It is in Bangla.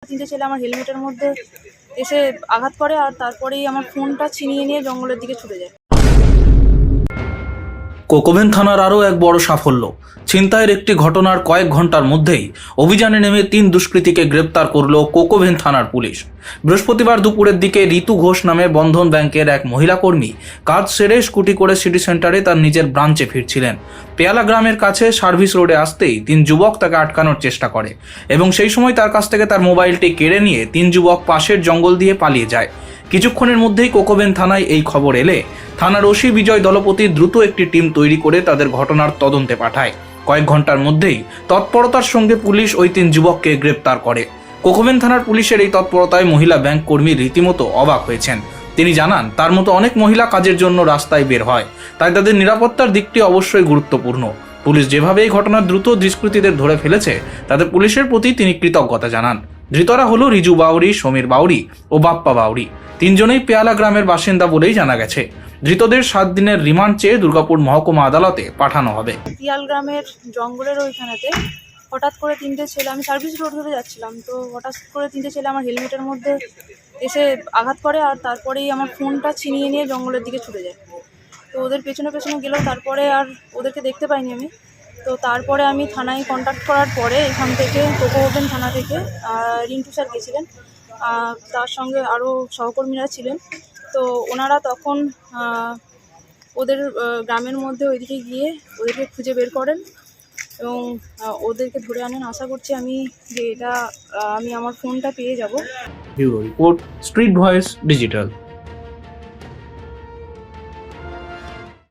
তিনটে ছেলে আমার হেলমেটের মধ্যে এসে আঘাত করে আর তারপরেই আমার ফোনটা ছিনিয়ে নিয়ে জঙ্গলের দিকে ছুটে যায়। কোকোভেন থানার আরও এক বড় সাফল্য। ছিনতাইয়ের একটি ঘটনার কয়েক ঘন্টার মধ্যেই অভিযানে নেমে 3 দুষ্কৃতীকে গ্রেপ্তার করল কোকোভেন থানার পুলিশ। বৃহস্পতিবার দুপুরের দিকে ঋতু ঘোষ নামে বন্ধন ব্যাংকের এক মহিলা কর্মী কাজ সেরে স্কুটি করে সিটি সেন্টারে তার নিজের ব্রাঞ্চে ফিরছিলেন। পেয়ালা গ্রামের কাছে সার্ভিস রোডে আসতেই 3 যুবক তাকে আটকানোর চেষ্টা করে এবং সেই সময় তার কাছ থেকে তার মোবাইলটি কেড়ে নিয়ে 3 যুবক পাশের জঙ্গল দিয়ে পালিয়ে যায়। কিছুক্ষণের মধ্যেই কোকোভেন থানায় এই খবর এলে থানার ওসি বিজয় দলপতি দ্রুত একটি টিম তৈরি করে তাদের ঘটনার তদন্তে পাঠায়। কয়েক ঘন্টার মধ্যেই তৎপরতার সঙ্গে পুলিশ ওই 3 যুবককে গ্রেপ্তার করে। কোকোভেন থানার পুলিশের এই তৎপরতায় মহিলা ব্যাংক কর্মী রীতিমতো অবাক হয়েছেন। তিনি জানান, তার মতো অনেক মহিলা কাজের জন্য রাস্তায় বের হয়, তাই তাদের নিরাপত্তার দিকটি অবশ্যই গুরুত্বপূর্ণ। পুলিশ যেভাবে এই ঘটনার দ্রুত দুষ্কৃতীদের ধরে ফেলেছে তাতে পুলিশের প্রতি তিনি কৃতজ্ঞতা জানান। ধৃতরা হলো রিজু বাউরি, সমীর বাউরি ও বাপ্পা বাউরি। 3 জনেই পেয়ালা গ্রামের বাসিন্দা বলেই জানা গেছে। ধৃতদের 7 দিনের রিমান্ড চেয়ে দুর্গাপুর মহকুমা আদালতে পাঠানো হবে। পিয়াল গ্রামের জঙ্গলের ওইখানেতে হঠাৎ করে 3টে ছেলে, আমি সার্ভিস রোড ধরে যাচ্ছিলাম, তো হঠাৎ করে 3টে ছেলে আমার হেলমেটের মধ্যে এসে আঘাত করে আর তারপরেই আমার ফোনটা ছিনিয়ে নিয়ে জঙ্গলের দিকে ছুটে যায়। তো ওদের পেছনে পেছনে গেলেও তারপরে আর ওদেরকে দেখতে পাইনি আমি। তো তারপরে আমি থানায় কন্ট্যাক্ট করার পরে এখান থেকে কোকোভেন থানা থেকে রিন্টু স্যার গেছিলেন, তার সঙ্গে আরও সহকর্মীরা ছিলেন। তো ওনারা তখন ওদের গ্রামের মধ্যে ওইদিকে গিয়ে ওদেরকে খুঁজে বের করেন এবং ওদেরকে ধরে আনেন। আশা করছি আমি যে এটা আমি আমার ফোনটা পেয়ে যাব। Bureau report, street voice digital.